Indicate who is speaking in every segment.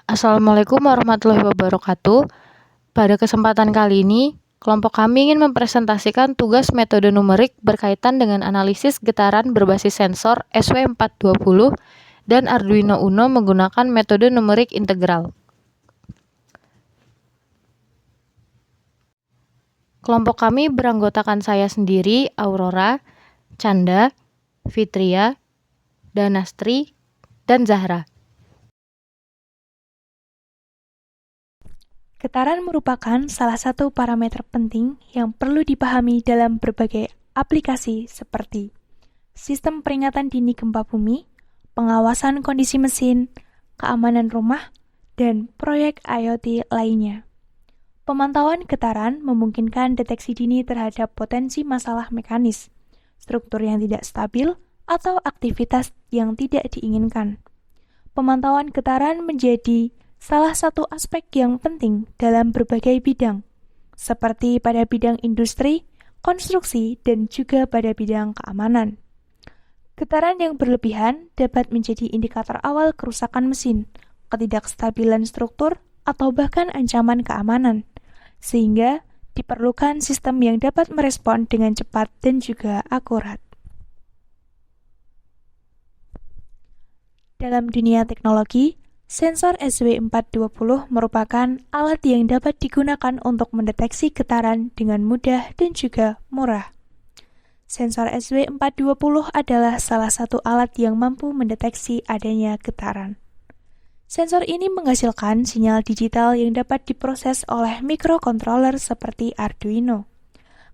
Speaker 1: Assalamualaikum warahmatullahi wabarakatuh. Pada kesempatan kali ini, kelompok kami ingin mempresentasikan tugas metode numerik berkaitan dengan analisis getaran berbasis sensor SW420 dan Arduino Uno menggunakan metode numerik integral. Kelompok kami beranggotakan saya sendiri, Aurora, Canda, Fitria, Danastri, dan Zahra.
Speaker 2: Getaran merupakan salah satu parameter penting yang perlu dipahami dalam berbagai aplikasi seperti sistem peringatan dini gempa bumi, pengawasan kondisi mesin, keamanan rumah, dan proyek IoT lainnya. Pemantauan getaran memungkinkan deteksi dini terhadap potensi masalah mekanis, struktur yang tidak stabil, atau aktivitas yang tidak diinginkan. Pemantauan getaran menjadi salah satu aspek yang penting dalam berbagai bidang, seperti pada bidang industri, konstruksi, dan juga pada bidang keamanan. Getaran yang berlebihan dapat menjadi indikator awal kerusakan mesin, ketidakstabilan struktur, atau bahkan ancaman keamanan, sehingga diperlukan sistem yang dapat merespon dengan cepat dan juga akurat. Dalam dunia teknologi, sensor SW420 merupakan alat yang dapat digunakan untuk mendeteksi getaran dengan mudah dan juga murah. Sensor SW420 adalah salah satu alat yang mampu mendeteksi adanya getaran. Sensor ini menghasilkan sinyal digital yang dapat diproses oleh mikrokontroler seperti Arduino.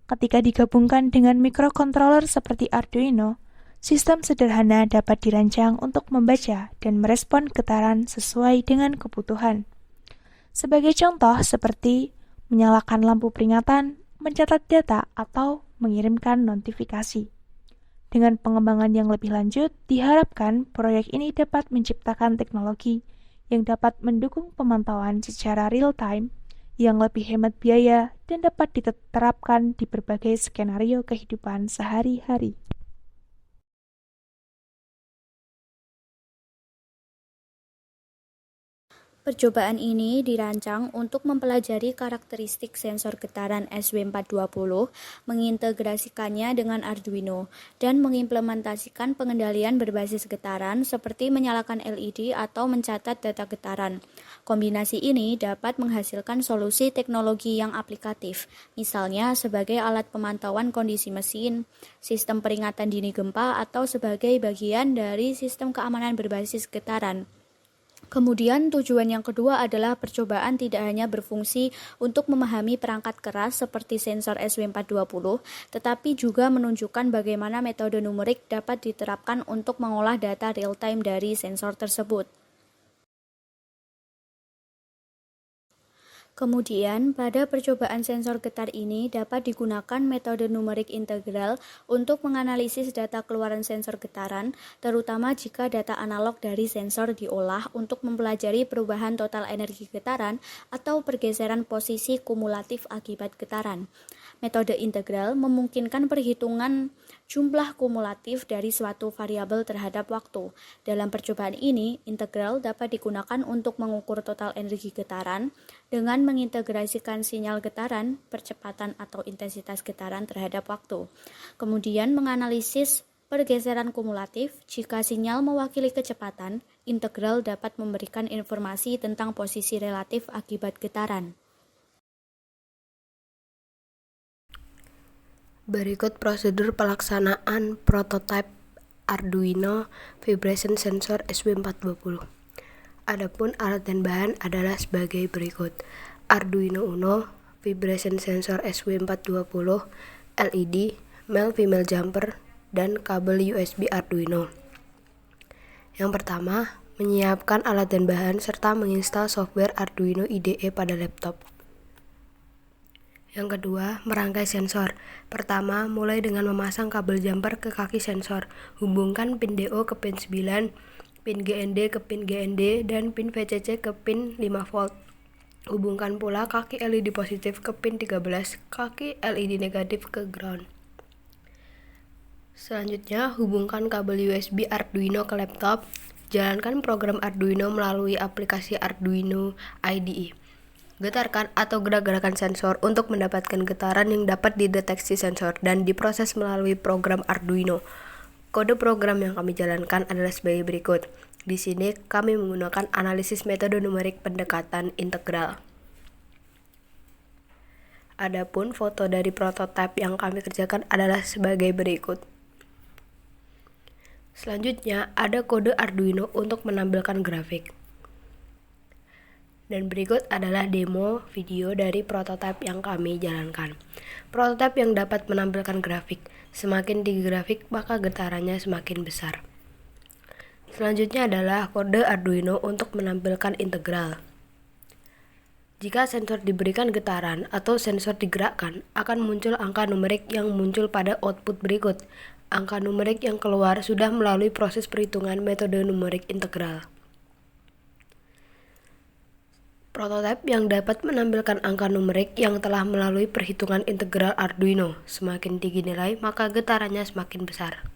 Speaker 2: Ketika digabungkan dengan mikrokontroler seperti Arduino, sistem sederhana dapat dirancang untuk membaca dan merespon getaran sesuai dengan kebutuhan. Sebagai contoh seperti menyalakan lampu peringatan, mencatat data, atau mengirimkan notifikasi. Dengan pengembangan yang lebih lanjut, diharapkan proyek ini dapat menciptakan teknologi yang dapat mendukung pemantauan secara real-time yang lebih hemat biaya dan dapat diterapkan di berbagai skenario kehidupan sehari-hari.
Speaker 3: Percobaan ini dirancang untuk mempelajari karakteristik sensor getaran SW420, mengintegrasikannya dengan Arduino, dan mengimplementasikan pengendalian berbasis getaran seperti menyalakan LED atau mencatat data getaran. Kombinasi ini dapat menghasilkan solusi teknologi yang aplikatif, misalnya sebagai alat pemantauan kondisi mesin, sistem peringatan dini gempa, atau sebagai bagian dari sistem keamanan berbasis getaran. Kemudian tujuan yang kedua adalah percobaan tidak hanya berfungsi untuk memahami perangkat keras seperti sensor SW420, tetapi juga menunjukkan bagaimana metode numerik dapat diterapkan untuk mengolah data real-time dari sensor tersebut. Kemudian, pada percobaan sensor getar ini dapat digunakan metode numerik integral untuk menganalisis data keluaran sensor getaran, terutama jika data analog dari sensor diolah untuk mempelajari perubahan total energi getaran atau pergeseran posisi kumulatif akibat getaran. Metode integral memungkinkan perhitungan jumlah kumulatif dari suatu variabel terhadap waktu. Dalam percobaan ini, integral dapat digunakan untuk mengukur total energi getaran dengan mengintegrasikan sinyal getaran, percepatan atau intensitas getaran terhadap waktu. Kemudian menganalisis pergeseran kumulatif. Jika sinyal mewakili kecepatan, integral dapat memberikan informasi tentang posisi relatif akibat getaran.
Speaker 4: Berikut prosedur pelaksanaan prototipe Arduino Vibration Sensor SW420. Adapun alat dan bahan adalah sebagai berikut: Arduino Uno, Vibration Sensor SW420, LED, male-female jumper, dan kabel USB Arduino. Yang pertama, menyiapkan alat dan bahan serta menginstal software Arduino IDE pada laptop. Yang kedua, merangkai sensor. Pertama, mulai dengan memasang kabel jumper ke kaki sensor. Hubungkan pin DO ke pin 9, pin GND ke pin GND, dan pin VCC ke pin 5 volt. Hubungkan pula kaki LED positif ke pin 13, kaki LED negatif ke ground. Selanjutnya, hubungkan kabel USB Arduino ke laptop. Jalankan program Arduino melalui aplikasi Arduino IDE. Getarkan atau gerak-gerakan sensor untuk mendapatkan getaran yang dapat dideteksi sensor dan diproses melalui program Arduino. Kode program yang kami jalankan adalah sebagai berikut. Di sini kami menggunakan analisis metode numerik pendekatan integral. Adapun foto dari prototipe yang kami kerjakan adalah sebagai berikut. Selanjutnya ada kode Arduino untuk menampilkan grafik. Dan berikut adalah demo video dari prototipe yang kami jalankan. Prototipe yang dapat menampilkan grafik. Semakin tinggi grafik, maka getarannya semakin besar. Selanjutnya adalah kode Arduino untuk menampilkan integral. Jika sensor diberikan getaran atau sensor digerakkan, akan muncul angka numerik yang muncul pada output berikut. Angka numerik yang keluar sudah melalui proses perhitungan metode numerik integral. Prototipe yang dapat menampilkan angka numerik yang telah melalui perhitungan integral Arduino. Semakin tinggi nilai, maka getarannya semakin besar.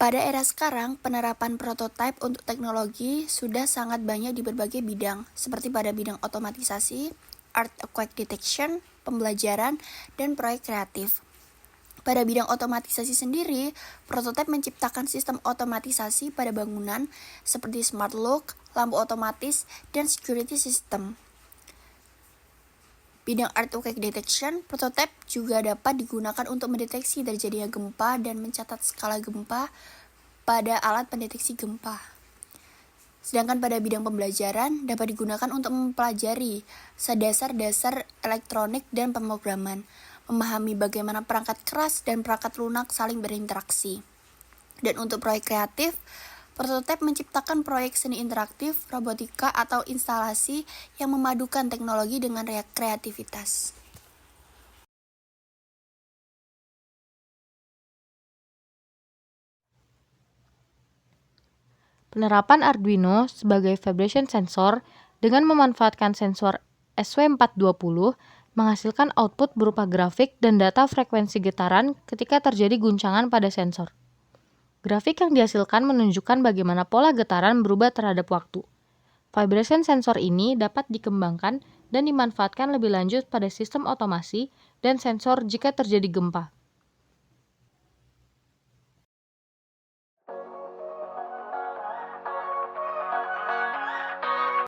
Speaker 5: Pada era sekarang, penerapan prototipe untuk teknologi sudah sangat banyak di berbagai bidang, seperti pada bidang otomatisasi, earthquake detection, pembelajaran, dan proyek kreatif. Pada bidang otomatisasi sendiri, prototipe menciptakan sistem otomatisasi pada bangunan seperti smart lock, lampu otomatis, dan security system. Bidang earthquake detection, prototipe juga dapat digunakan untuk mendeteksi terjadinya gempa dan mencatat skala gempa pada alat pendeteksi gempa. Sedangkan pada bidang pembelajaran dapat digunakan untuk mempelajari dasar-dasar elektronik dan pemrograman, memahami bagaimana perangkat keras dan perangkat lunak saling berinteraksi. Dan untuk proyek kreatif, prototipe menciptakan proyek seni interaktif, robotika, atau instalasi yang memadukan teknologi dengan kreativitas.
Speaker 1: Penerapan Arduino sebagai vibration sensor dengan memanfaatkan sensor SW420 menghasilkan output berupa grafik dan data frekuensi getaran ketika terjadi guncangan pada sensor. Grafik yang dihasilkan menunjukkan bagaimana pola getaran berubah terhadap waktu. Vibration sensor ini dapat dikembangkan dan dimanfaatkan lebih lanjut pada sistem otomasi dan sensor jika terjadi gempa.